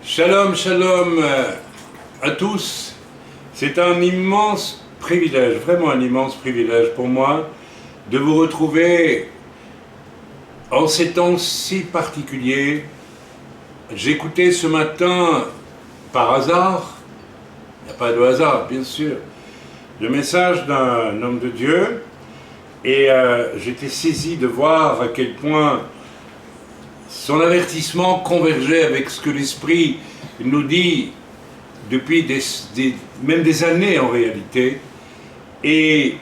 Shalom, shalom à tous. C'est un immense privilège, vraiment un immense privilège pour moi de vous retrouver en ces temps si particuliers. J'écoutais ce matin, par hasard, il n'y a pas de hasard bien sûr, le message d'un homme de Dieu et j'étais saisi de voir à quel point son avertissement convergeait avec ce que l'Esprit nous dit depuis même des années en réalité, et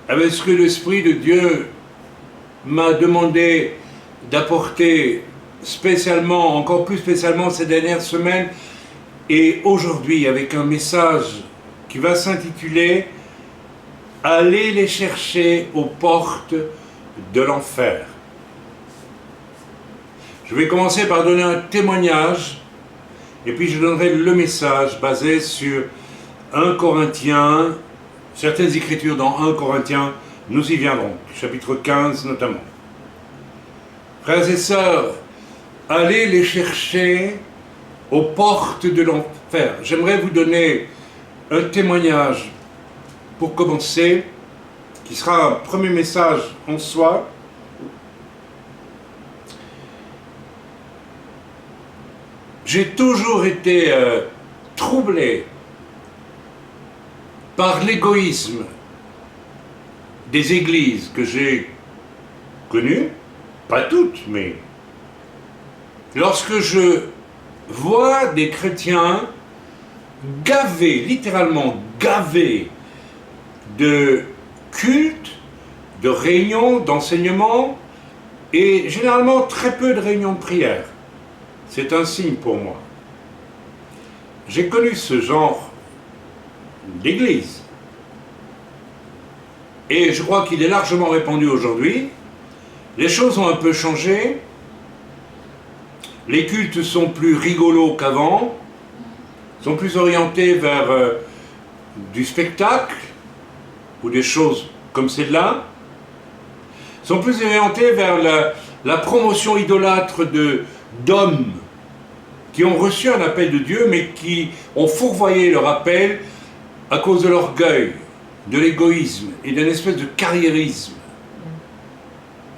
avec ce que l'Esprit de Dieu m'a demandé d'apporter spécialement, encore plus spécialement ces dernières semaines, et aujourd'hui avec un message qui va s'intituler « Allez les chercher aux portes de l'enfer ». Je vais commencer par donner un témoignage, et puis je donnerai le message basé sur 1 Corinthiens, certaines écritures dans 1 Corinthiens, nous y viendrons, chapitre 15 notamment. Frères et sœurs, allez les chercher aux portes de l'enfer. J'aimerais vous donner un témoignage pour commencer, qui sera un premier message en soi. J'ai toujours été troublé par l'égoïsme des églises que j'ai connues, pas toutes, mais lorsque je vois des chrétiens gavés, littéralement gavés de cultes, de réunions, d'enseignements, et généralement très peu de réunions de prière. C'est un signe pour moi. J'ai connu ce genre d'église. Et je crois qu'il est largement répandu aujourd'hui. Les choses ont un peu changé. Les cultes sont plus rigolos qu'avant. Sont plus orientés vers du spectacle ou des choses comme celle-là. Sont plus orientés vers la promotion idolâtre d'hommes qui ont reçu un appel de Dieu, mais qui ont fourvoyé leur appel à cause de l'orgueil, de l'égoïsme et d'une espèce de carriérisme.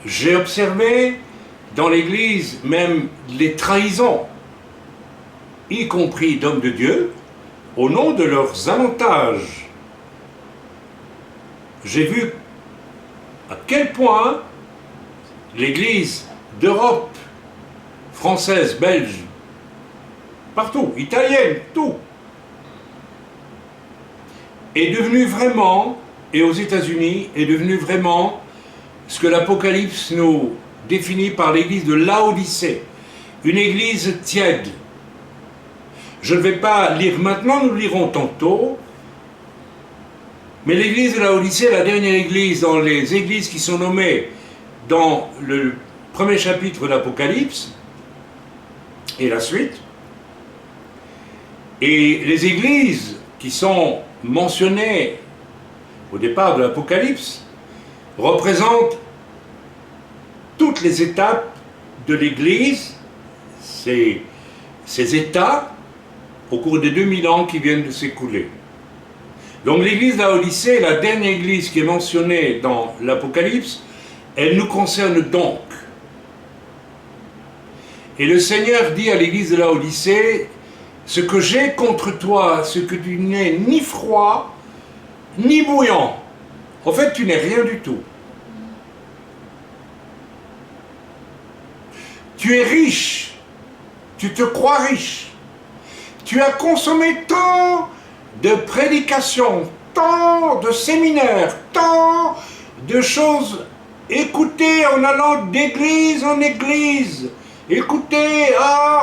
J'ai observé dans l'Église même les trahisons, y compris d'hommes de Dieu, au nom de leurs avantages. J'ai vu à quel point l'Église d'Europe, française, belge, partout, italienne, tout, est devenu vraiment, et aux États-Unis, est devenu vraiment ce que l'Apocalypse nous définit par l'église de Laodicée, une église tiède. Je ne vais pas lire maintenant, nous le lirons tantôt, mais l'église de Laodicée est la dernière église dans les églises qui sont nommées dans le premier chapitre de l'Apocalypse, et la suite. Et les églises qui sont mentionnées au départ de l'Apocalypse représentent toutes les étapes de l'Église, ces états au cours des 2000 ans qui viennent de s'écouler. Donc l'église de Laodicée, la dernière église qui est mentionnée dans l'Apocalypse, elle nous concerne donc. Et le Seigneur dit à l'église de Laodicée, ce que j'ai contre toi, ce que tu n'es ni froid, ni bouillant. En fait, tu n'es rien du tout. Tu es riche, tu te crois riche. Tu as consommé tant de prédications, tant de séminaires, tant de choses écoutées en allant d'église en église. Écoutez,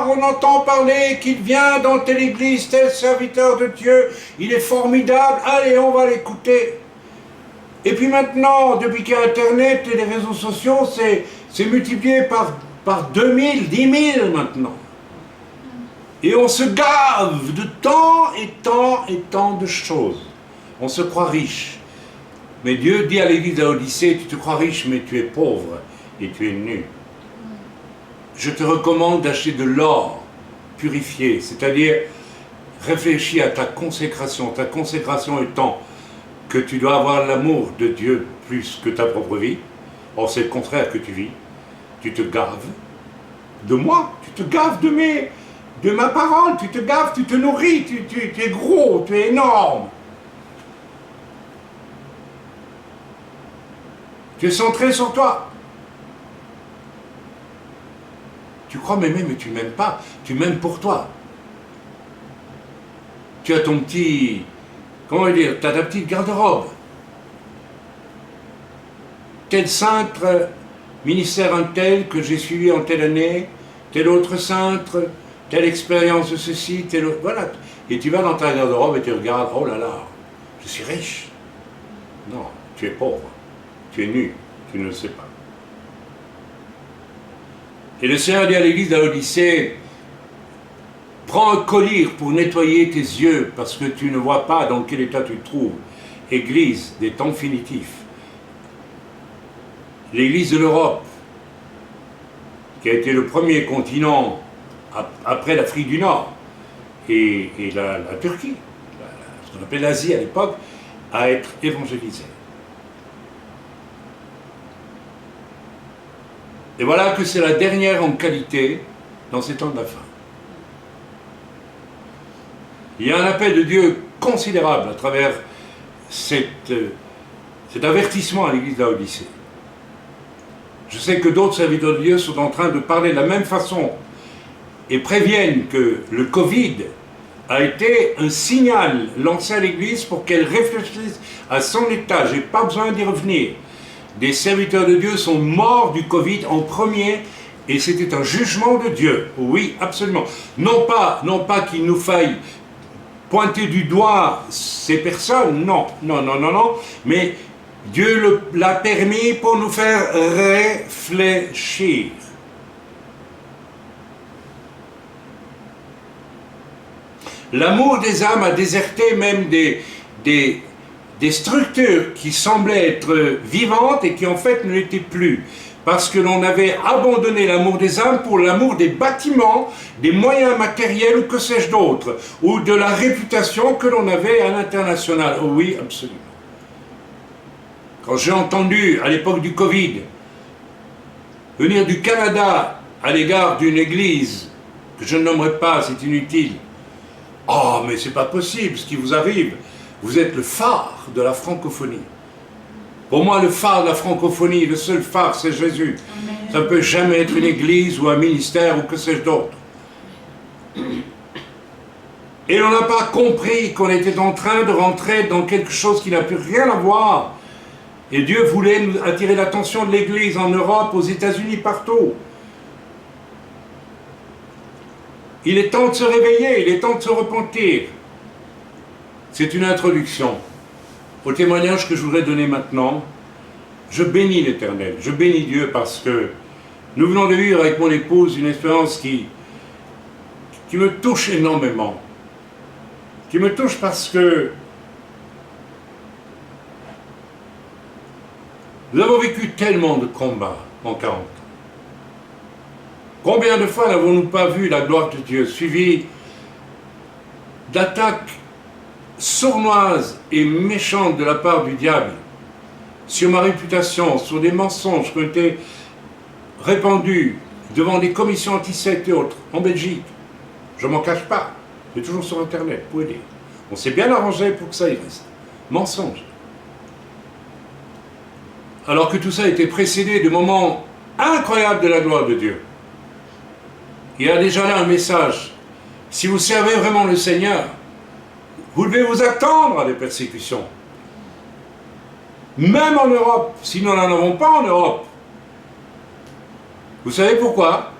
on entend parler qu'il vient dans telle église, tel serviteur de Dieu, il est formidable, allez, on va l'écouter. Et puis maintenant, depuis qu'il y a Internet et les réseaux sociaux, c'est multiplié par 2000, 10 000 maintenant. Et on se gave de tant et tant et tant de choses. On se croit riche. Mais Dieu dit à l'église de Laodicée, tu te crois riche, mais tu es pauvre et tu es nu. Je te recommande d'acheter de l'or purifié, c'est-à-dire réfléchis à ta consécration étant que tu dois avoir l'amour de Dieu plus que ta propre vie. Or c'est le contraire que tu vis. Tu te gaves de moi, tu te gaves de ma parole, tu te gaves, tu te nourris, tu es gros, tu es énorme. Tu es centré sur toi. Tu crois m'aimer, mais tu m'aimes pas. Tu m'aimes pour toi. Tu as ton petit... Comment dire? Tu as ta petite garde-robe. Tel cintre, ministère un tel que j'ai suivi en telle année, tel autre cintre, telle expérience de ceci, tel autre... Voilà. Et tu vas dans ta garde-robe et tu regardes, oh là là, je suis riche. Non, tu es pauvre. Tu es nu, tu ne le sais pas. Et le Seigneur dit à l'église d'Odyssée, prends un collier pour nettoyer tes yeux, parce que tu ne vois pas dans quel état tu te trouves. Église des temps finitifs. L'église de l'Europe, qui a été le premier continent après l'Afrique du Nord et la Turquie, ce qu'on appelait l'Asie à l'époque, à être évangélisée. Et voilà que c'est la dernière en qualité dans ces temps de la fin. Il y a un appel de Dieu considérable à travers cet avertissement à l'église de Laodicée. Je sais que d'autres serviteurs de Dieu sont en train de parler de la même façon et préviennent que le Covid a été un signal lancé à l'église pour qu'elle réfléchisse à son état. Je n'ai pas besoin d'y revenir. Des serviteurs de Dieu sont morts du Covid en premier et c'était un jugement de Dieu. Oui, absolument. Non pas qu'il nous faille pointer du doigt ces personnes, non, mais Dieu l'a permis pour nous faire réfléchir. L'amour des âmes a déserté même des structures qui semblaient être vivantes et qui en fait ne l'étaient plus. Parce que l'on avait abandonné l'amour des âmes pour l'amour des bâtiments, des moyens matériels ou que sais-je d'autre, ou de la réputation que l'on avait à l'international. Oh oui, absolument. Quand j'ai entendu, à l'époque du Covid, venir du Canada à l'égard d'une église, que je ne nommerai pas, c'est inutile, « Oh, mais c'est pas possible ce qui vous arrive, vous êtes le phare de la francophonie. » Pour moi, le phare de la francophonie, le seul phare, c'est Jésus. Amen. Ça ne peut jamais être une église ou un ministère ou que sais-je d'autre. Et on n'a pas compris qu'on était en train de rentrer dans quelque chose qui n'a plus rien à voir. Et Dieu voulait nous attirer l'attention de l'église en Europe, aux États-Unis, partout. Il est temps de se réveiller, il est temps de se repentir. C'est une introduction au témoignage que je voudrais donner maintenant. Je bénis l'Éternel, je bénis Dieu parce que nous venons de vivre avec mon épouse une expérience qui me touche énormément. Qui me touche parce que nous avons vécu tellement de combats en 40 ans. Combien de fois n'avons-nous pas vu la gloire de Dieu suivie d'attaques sournoise et méchante de la part du diable sur ma réputation, sur des mensonges qui ont été répandus devant des commissions anti-sectes et autres, en Belgique. Je ne m'en cache pas, c'est toujours sur Internet, vous pouvez lire. On s'est bien arrangé pour que ça y reste. Mensonges. Alors que tout ça a été précédé de moments incroyables de la gloire de Dieu. Il y a déjà là un message. Si vous servez vraiment le Seigneur, vous devez vous attendre à des persécutions. Même en Europe, si nous n'en avons pas en Europe. Vous savez pourquoi?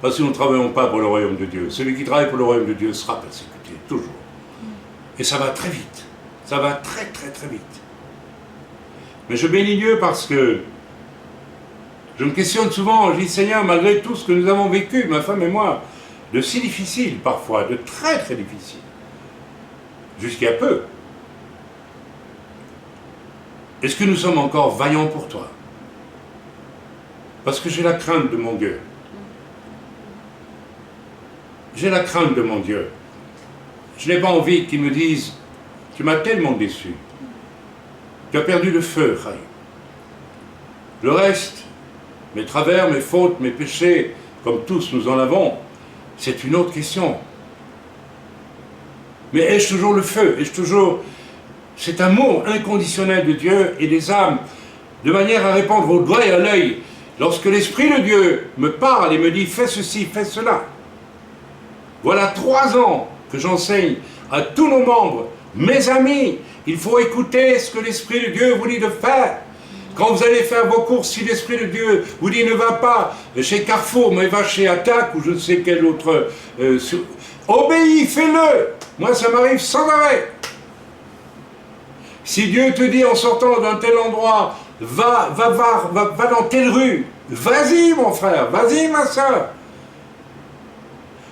Parce que nous ne travaillons pas pour le royaume de Dieu. Celui qui travaille pour le royaume de Dieu sera persécuté, toujours. Et ça va très vite. Ça va très vite. Mais je bénis Dieu parce que je me questionne souvent, je dis Seigneur, malgré tout ce que nous avons vécu, ma femme et moi, de si difficile parfois, de très difficile, jusqu'à peu. Est-ce que nous sommes encore vaillants pour toi? Parce que j'ai la crainte de mon Dieu. j'ai la crainte de mon Dieu. Je n'ai pas envie qu'il me dise, tu m'as tellement déçu. Tu as perdu le feu, Chaim. Le reste, mes travers, mes fautes, mes péchés, comme tous nous en avons, c'est une autre question. Mais ai-je toujours le feu? Ai-je toujours cet amour inconditionnel de Dieu et des âmes, de manière à répandre au doigt et à l'œil, lorsque l'Esprit de Dieu me parle et me dit « fais ceci, fais cela ». Voilà 3 ans que j'enseigne à tous nos membres, mes amis, il faut écouter ce que l'Esprit de Dieu vous dit de faire. Quand vous allez faire vos courses, si l'Esprit de Dieu vous dit ne va pas chez Carrefour, mais va chez Attaque ou je ne sais quel autre... obéis, fais-le. Moi, ça m'arrive sans arrêt. Si Dieu te dit en sortant d'un tel endroit, va dans telle rue, vas-y mon frère, vas-y ma soeur.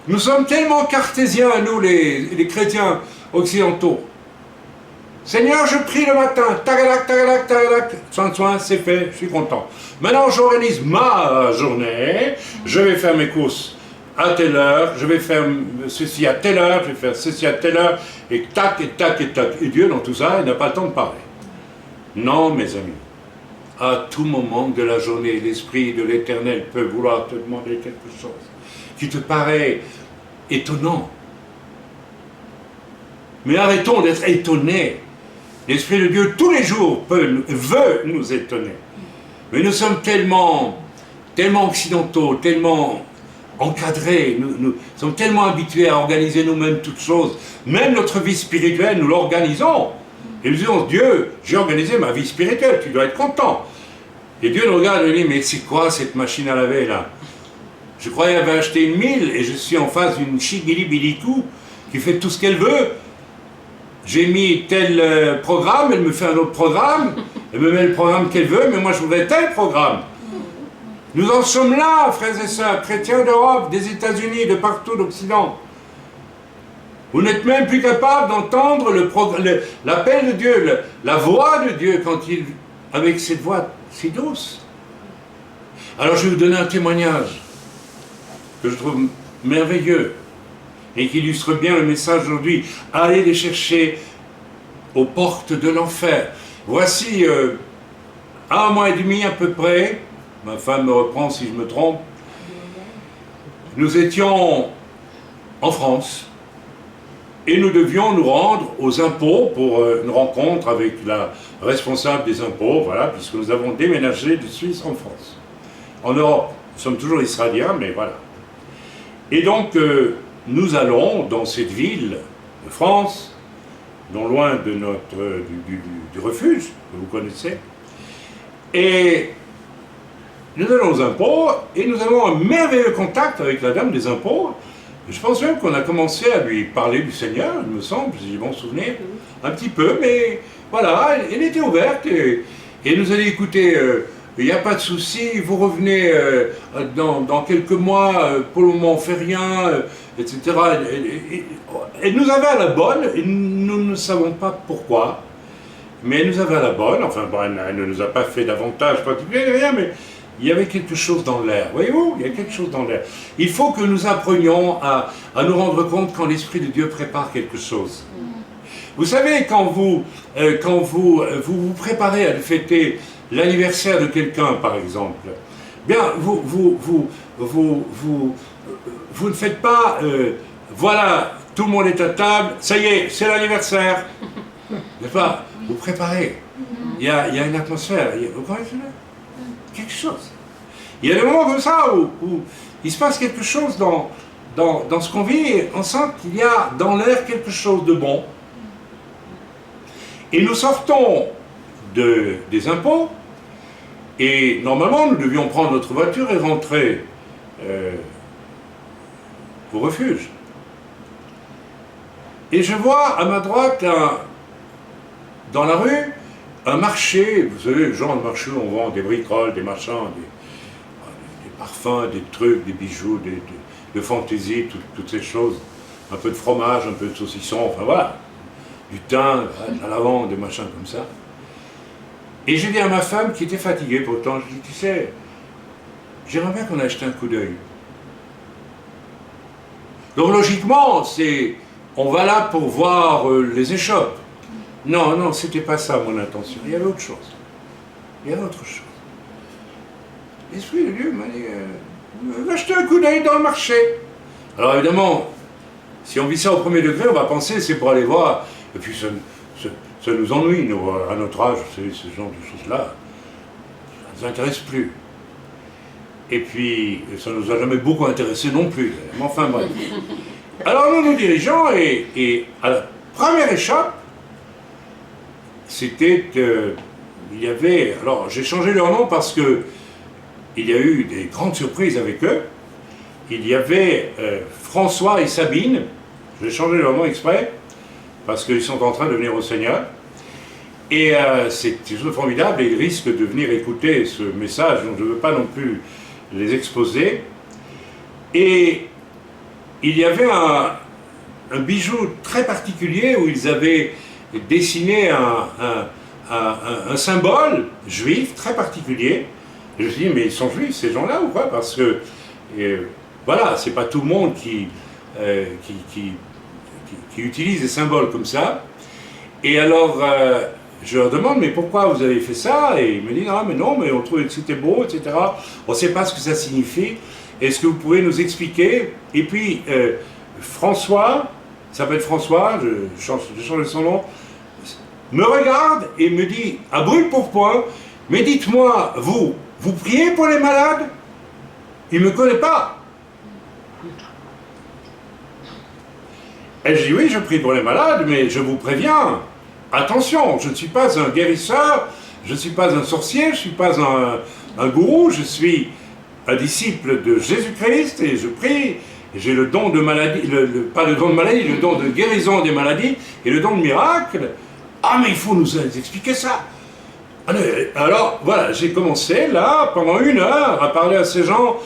Nous sommes tellement cartésiens, nous les chrétiens occidentaux. Seigneur, je prie le matin, tagadak, tagadak, tagadak, soin, c'est fait, je suis content. Maintenant, j'organise ma journée, je vais faire mes courses à telle heure, je vais faire ceci à telle heure, je vais faire ceci à telle heure, et tac, et tac, et tac. Et Dieu, dans tout ça, il n'a pas le temps de parler. Non, mes amis, à tout moment de la journée, l'Esprit de l'Éternel peut vouloir te demander quelque chose qui te paraît étonnant. Mais arrêtons d'être étonnés. L'Esprit de Dieu, tous les jours, veut nous étonner. Mais nous sommes tellement occidentaux, tellement encadrés, nous sommes tellement habitués à organiser nous-mêmes toutes choses. Même notre vie spirituelle, nous l'organisons. Et nous disons, Dieu, j'ai organisé ma vie spirituelle, tu dois être content. Et Dieu nous regarde et nous dit, mais c'est quoi cette machine à laver là? Je croyais qu'elle avait acheté une 1000 et je suis en face d'une chigili-bilikou qui fait tout ce qu'elle veut. J'ai mis tel programme, elle me fait un autre programme, elle me met le programme qu'elle veut, mais moi je voudrais tel programme. Nous en sommes là, frères et sœurs, chrétiens d'Europe, des États-Unis, de partout d'Occident. Vous n'êtes même plus capable d'entendre l'appel de Dieu, la voix de Dieu, avec cette voix si douce. Alors je vais vous donner un témoignage que je trouve merveilleux et qui illustre bien le message d'aujourd'hui. Allez les chercher aux portes de l'enfer. Voici 1 mois et demi à peu près, ma femme me reprend si je me trompe, nous étions en France et nous devions nous rendre aux impôts pour une rencontre avec la responsable des impôts, voilà, puisque nous avons déménagé de Suisse en France. En Europe, nous sommes toujours israéliens, mais voilà. Et donc, nous allons dans cette ville de France, non loin de du refuge que vous connaissez, et nous allons aux impôts, et nous avons un merveilleux contact avec la dame des impôts. Je pense même qu'on a commencé à lui parler du Seigneur, il me semble, j'ai bon souvenir, un petit peu, mais voilà, elle était ouverte, et elle nous a dit, écoutez, il n'y a pas de souci, vous revenez dans quelques mois, pour le moment on ne fait rien, etc. Elle nous avait à la bonne, et nous ne savons pas pourquoi, mais elle nous avait à la bonne, enfin bon, elle ne nous a pas fait d'avantage particulier, rien, mais il y avait quelque chose dans l'air, voyez-vous, il y a quelque chose dans l'air. Il faut que nous apprenions à nous rendre compte quand l'Esprit de Dieu prépare quelque chose. Vous savez, quand vous vous préparez à fêter l'anniversaire de quelqu'un, par exemple, bien, vous ne faites pas, voilà, tout le monde est à table, ça y est, c'est l'anniversaire. N'est-ce pas? Vous préparez. Il y a une atmosphère. Vous connaissez quelque chose. Il y a des moments comme ça où il se passe quelque chose dans ce qu'on vit, on sent qu'il y a dans l'air quelque chose de bon. Et nous sortons des impôts, et normalement nous devions prendre notre voiture et rentrer au refuge. Et je vois à ma droite, dans la rue, un marché, vous savez, le genre de marché où on vend des bricoles, des machins, des parfums, des trucs, des bijoux, de fantaisie, toutes ces choses. Un peu de fromage, un peu de saucisson, enfin voilà. Du thym, de la lavande, des machins comme ça. Et j'ai dit à ma femme, qui était fatiguée pourtant, je dis, tu sais, j'aimerais bien qu'on ait acheté un coup d'œil. Donc logiquement, on va là pour voir les échoppes. Non, non, c'était pas ça mon intention. Il y avait autre chose. Il y avait autre chose. L'Esprit de Dieu m'a dit, va jeter un coup d'œil dans le marché. Alors évidemment, si on vit ça au premier degré, on va penser c'est pour aller voir, et puis ça nous ennuie, nous, à notre âge, ce genre de choses-là, ça ne nous intéresse plus. Et puis, ça ne nous a jamais beaucoup intéressé non plus. Mais enfin bref. Alors nous nous dirigeons, et à la première échoppe, c'était, il y avait, alors j'ai changé leur nom parce que il y a eu des grandes surprises avec eux. Il y avait François et Sabine, j'ai changé leur nom exprès, parce qu'ils sont en train de venir au Seigneur. Et c'est toujours formidable, et ils risquent de venir écouter ce message, donc je ne veux pas non plus les exposer. Et il y avait un bijou très particulier où ils avaient dessiné un symbole juif très particulier. Et je me suis dit, mais ils sont juifs ces gens-là ou quoi? Parce que, voilà, c'est pas tout le monde qui utilise des symboles comme ça. Et alors, je leur demande, mais pourquoi vous avez fait ça? Et ils me disent, ah, mais non, mais on trouvait que c'était beau, etc. On ne sait pas ce que ça signifie. Est-ce que vous pouvez nous expliquer? Et puis, François, il s'appelle François, je change son nom, me regarde et me dit, à brûle-pourpoint, mais dites-moi, vous priez pour les malades? Il ne me connaît pas. Et je dis, oui, je prie pour les malades, mais je vous préviens, attention, je ne suis pas un guérisseur, je ne suis pas un sorcier, je ne suis pas un gourou, je suis un disciple de Jésus-Christ et je prie, j'ai le don de maladie, pas le don de maladie, le don de guérison des maladies et le don de miracle. Ah, mais il faut nous expliquer ça. Alors, voilà, j'ai commencé là, pendant 1 heure, à parler à ces gens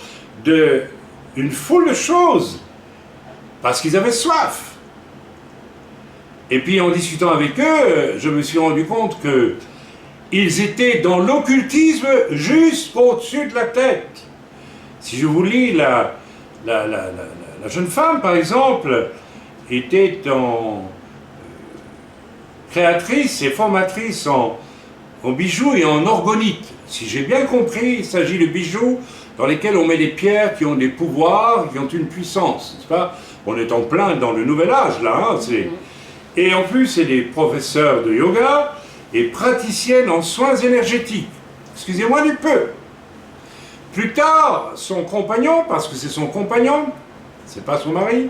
d'une foule de choses, parce qu'ils avaient soif. Et puis en discutant avec eux, je me suis rendu compte qu'ils étaient dans l'occultisme jusqu'au-dessus de la tête. Si je vous lis, la jeune femme, par exemple, était créatrice et formatrice en bijoux et en orgonite. Si j'ai bien compris, il s'agit de bijoux dans lesquels on met des pierres qui ont des pouvoirs, qui ont une puissance, n'est-ce pas? On est en plein dans le nouvel âge, là, hein, Et en plus, c'est des professeurs de yoga et praticiennes en soins énergétiques. Excusez-moi du peu. Plus tard, son compagnon, parce que c'est son compagnon, c'est pas son mari,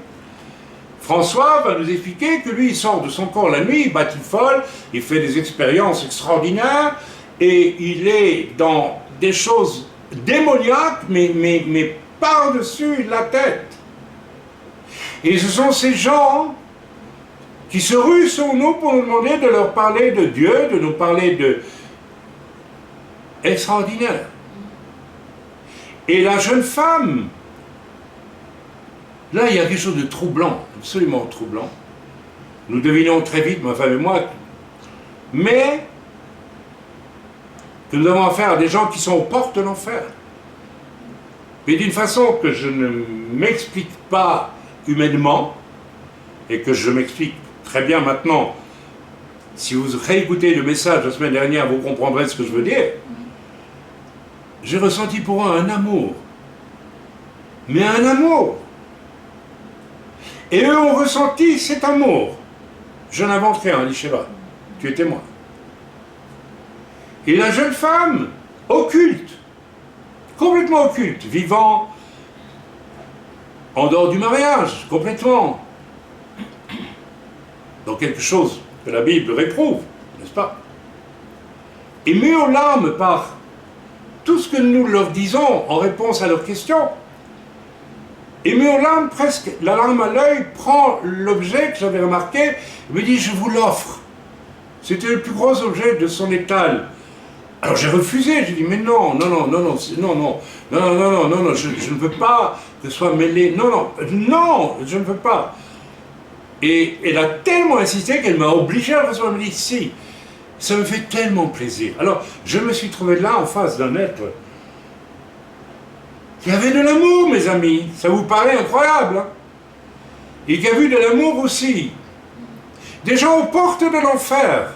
François va nous expliquer que lui, il sort de son corps la nuit, il batifole, il fait des expériences extraordinaires, et il est dans des choses démoniaques, mais par-dessus la tête. Et ce sont ces gens qui se ruent sur nous pour nous demander de leur parler de Dieu, de nous parler de extraordinaire. Et la jeune femme, là il y a quelque chose de troublant, absolument troublant. Nous devinons très vite, ma femme et moi, mais que nous avons affaire à des gens qui sont aux portes de l'enfer. Mais d'une façon que je ne m'explique pas humainement, et que je m'explique très bien maintenant. Si vous réécoutez le message de la semaine dernière, vous comprendrez ce que je veux dire. J'ai ressenti pour eux un amour. Mais un amour. Et eux ont ressenti cet amour. Je n'invente rien, dit Sheba. Tu es témoin. Et la jeune femme, occulte, complètement occulte, vivant en dehors du mariage, complètement. Dans quelque chose que la Bible réprouve, n'est-ce pas? Émus aux larmes par tout ce que nous leur disons en réponse à leurs questions. Émus aux larmes, presque la larme à l'œil, prend l'objet que j'avais remarqué et me dit, je vous l'offre. C'était le plus gros objet de son étal. Alors j'ai refusé, j'ai dit, mais non, je ne veux pas que ce soit mêlé, non, je ne veux pas. Et elle a tellement insisté qu'elle m'a obligé à recevoir. Elle me dit, si, ça me fait tellement plaisir. Alors, je me suis trouvé là en face d'un être qui avait de l'amour, mes amis. Ça vous paraît incroyable, hein? et qui a vu de l'amour aussi. Des gens aux portes de l'enfer.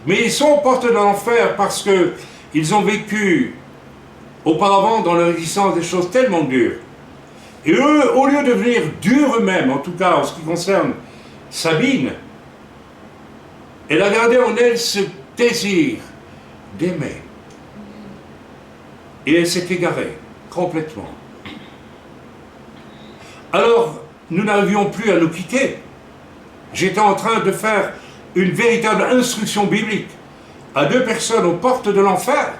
Mais ils sont aux portes de l'enfer parce qu'ils ont vécu auparavant dans leur existence des choses tellement dures. Et eux, au lieu de devenir durs eux-mêmes, en tout cas en ce qui concerne Sabine, elle a gardé en elle ce désir d'aimer. Et elle s'est égarée complètement. Alors, nous n'arrivions plus à nous quitter. J'étais en train de faire une véritable instruction biblique à deux personnes aux portes de l'enfer.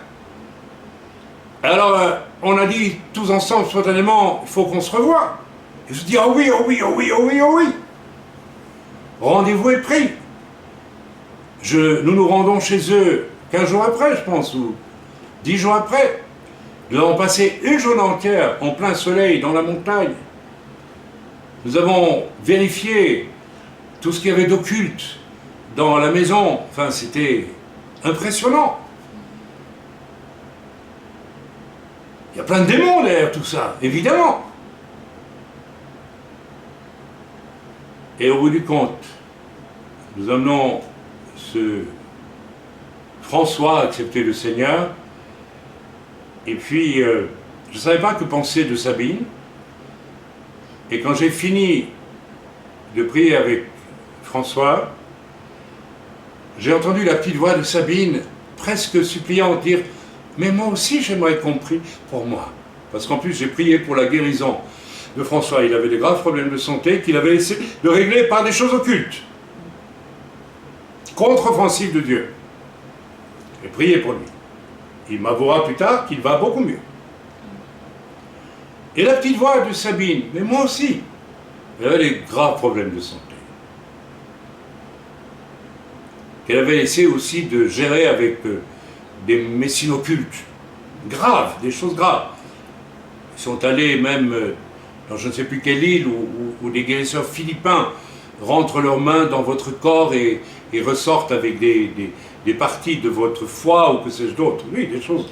Alors, on a dit tous ensemble, spontanément, il faut qu'on se revoie. Et je dis, oh oui, oh oui, oh oui, oh oui, oh oui. Rendez-vous est pris. Nous nous rendons chez eux 15 jours après, je pense, ou 10 jours après. Nous avons passé une journée entière en plein soleil dans la montagne. Nous avons vérifié tout ce qu'il y avait d'occulte dans la maison. Enfin, c'était impressionnant. Il y a plein de démons derrière tout ça, évidemment. Et au bout du compte, nous amenons ce François à accepter le Seigneur. Et puis, je ne savais pas que penser de Sabine. Et quand j'ai fini de prier avec François, j'ai entendu la petite voix de Sabine, presque suppliante, dire « Mais moi aussi, j'aimerais qu'on prie pour moi. » Parce qu'en plus, j'ai prié pour la guérison de François. Il avait des graves problèmes de santé qu'il avait essayé de régler par des choses occultes, contre-offensives de Dieu. J'ai prié pour lui. Il m'avouera plus tard qu'il va beaucoup mieux. Et la petite voix de Sabine, mais moi aussi, elle avait des graves problèmes de santé. Qu'elle avait essayé aussi de gérer avec des médecines occultes. Graves, des choses graves. Ils sont allés même dans je ne sais plus quelle île où des guérisseurs philippins rentrent leurs mains dans votre corps et ressortent avec des parties de votre foie ou que sais-je d'autre. Oui, des choses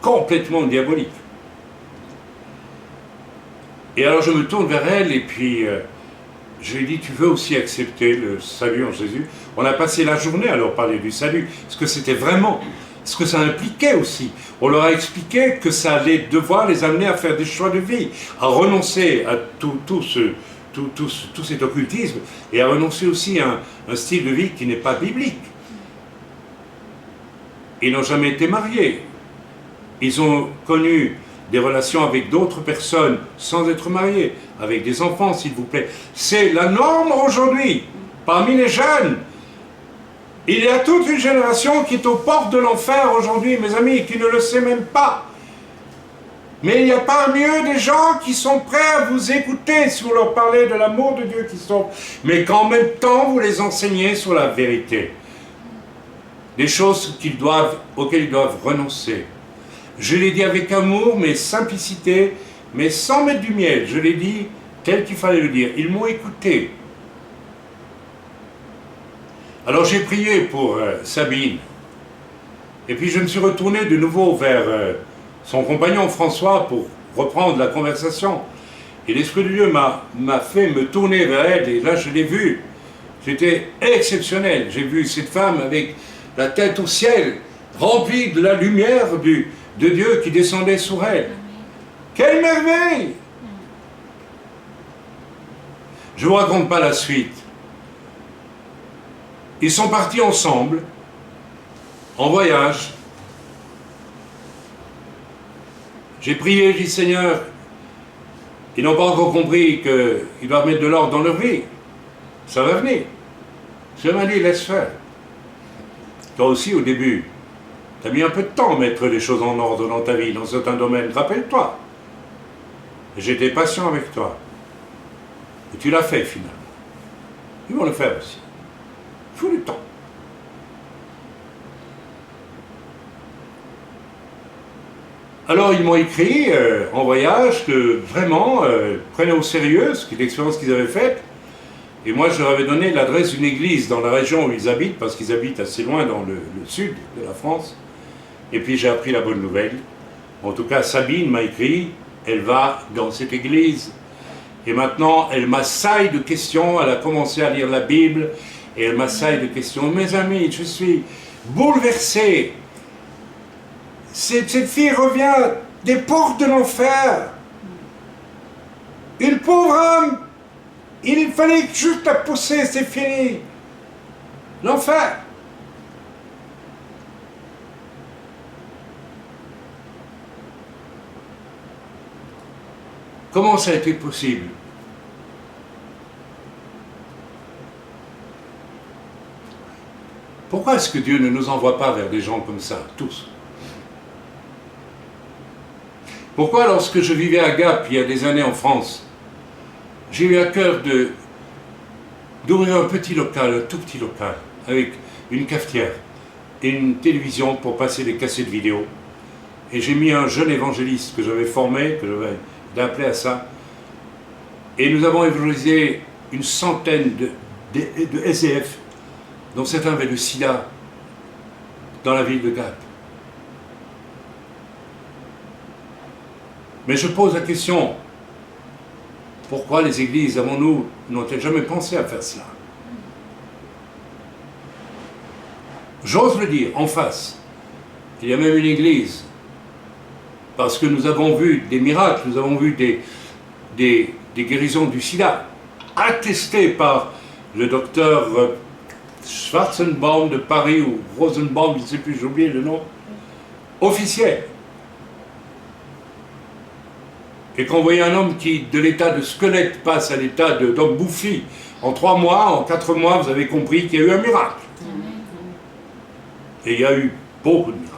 complètement diaboliques. Et alors je me tourne vers elle et puis je lui ai dit, tu veux aussi accepter le salut en Jésus? On a passé la journée à leur parler du salut, ce que c'était vraiment, ce que ça impliquait aussi. On leur a expliqué que ça allait devoir les amener à faire des choix de vie, à renoncer à tout cet occultisme et à renoncer aussi à un style de vie qui n'est pas biblique. Ils n'ont jamais été mariés. Ils ont connu des relations avec d'autres personnes sans être mariés, avec des enfants, s'il vous plaît. C'est la norme aujourd'hui, parmi les jeunes. Il y a toute une génération qui est aux portes de l'enfer aujourd'hui, mes amis, qui ne le sait même pas. Mais il n'y a pas mieux des gens qui sont prêts à vous écouter si vous leur parlez de l'amour de Dieu qui sauve, mais qu'en même temps vous les enseignez sur la vérité. Des choses auxquelles ils doivent renoncer. Je l'ai dit avec amour, mais simplicité, mais sans mettre du miel. Je l'ai dit tel qu'il fallait le dire. Ils m'ont écouté. Alors j'ai prié pour Sabine. Et puis je me suis retourné de nouveau vers son compagnon François pour reprendre la conversation. Et l'Esprit de Dieu m'a fait me tourner vers elle. Et là je l'ai vue. C'était exceptionnel. J'ai vu cette femme avec la tête au ciel, remplie de la lumière de Dieu qui descendait sur elle. Quelle merveille! Je ne vous raconte pas la suite. Ils sont partis ensemble, en voyage. J'ai prié, j'ai dit Seigneur, ils n'ont pas encore compris qu'ils doivent mettre de l'ordre dans leur vie. Ça va venir. Je m'a dit, laisse faire. Toi aussi, au début, tu as mis un peu de temps à mettre les choses en ordre dans ta vie, dans certains domaines. Rappelle-toi. J'étais patient avec toi. Et tu l'as fait, finalement. Ils vont le faire aussi. Il faut du temps. Alors, ils m'ont écrit, en voyage, que vraiment, prenaient au sérieux l'expérience qu'ils avaient faite. Et moi, je leur avais donné l'adresse d'une église dans la région où ils habitent, parce qu'ils habitent assez loin dans le sud de la France. Et puis j'ai appris la bonne nouvelle. En tout cas, Sabine m'a écrit, elle va dans cette église. Et maintenant, elle m'assaille de questions, elle a commencé à lire la Bible, et elle m'assaille de questions. Mes amis, je suis bouleversé. Cette fille revient des portes de l'enfer. Une pauvre âme, il fallait juste la pousser, c'est fini. L'enfer. Comment ça a été possible? Pourquoi est-ce que Dieu ne nous envoie pas vers des gens comme ça, tous? Pourquoi, lorsque je vivais à Gap, il y a des années en France, j'ai eu à cœur d'ouvrir un petit local, un tout petit local, avec une cafetière et une télévision pour passer des cassettes vidéo. Et j'ai mis un jeune évangéliste que j'avais formé, que j'avais appelé à ça, et nous avons évangélisé une centaine de SDF, dont certains avaient le sida, dans la ville de Gap. Mais je pose la question, pourquoi les églises, avons-nous, n'ont-elles jamais pensé à faire cela? J'ose le dire, en face. Il y a même une église, parce que nous avons vu des miracles, nous avons vu des guérisons du sida, attestées par le docteur Schwarzenbaum de Paris, ou Rosenbaum, je ne sais plus, j'ai oublié le nom, officiel. Et quand vous voyez un homme qui, de l'état de squelette, passe à l'état d'homme bouffi, en 3 mois, en 4 mois, vous avez compris qu'il y a eu un miracle. Et il y a eu beaucoup de miracles.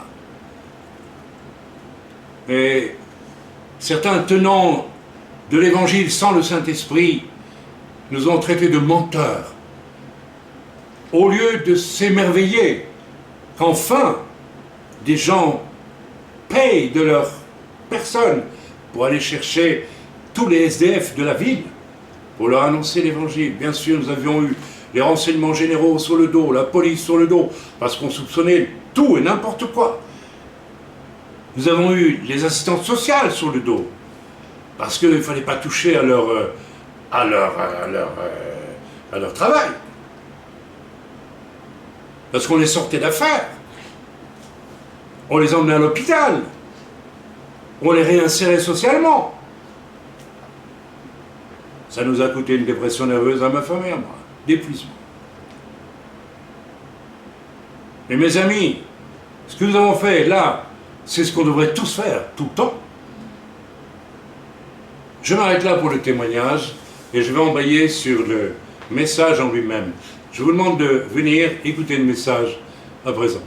Mais certains tenants de l'Évangile sans le Saint-Esprit nous ont traités de menteurs. Au lieu de s'émerveiller qu'enfin des gens payent de leur personne pour aller chercher tous les SDF de la ville, pour leur annoncer l'Évangile. Bien sûr, nous avions eu les renseignements généraux sur le dos, la police sur le dos, parce qu'on soupçonnait tout et n'importe quoi. Nous avons eu les assistantes sociales sur le dos, parce qu'il ne fallait pas toucher à leur travail. Parce qu'on les sortait d'affaires. On les emmenait à l'hôpital. On les réinsérait socialement. Ça nous a coûté une dépression nerveuse à ma femme et à moi, d'épuisement. Mais mes amis, ce que nous avons fait là, c'est ce qu'on devrait tous faire, tout le temps. Je m'arrête là pour le témoignage et je vais embrayer sur le message en lui-même. Je vous demande de venir écouter le message à présent.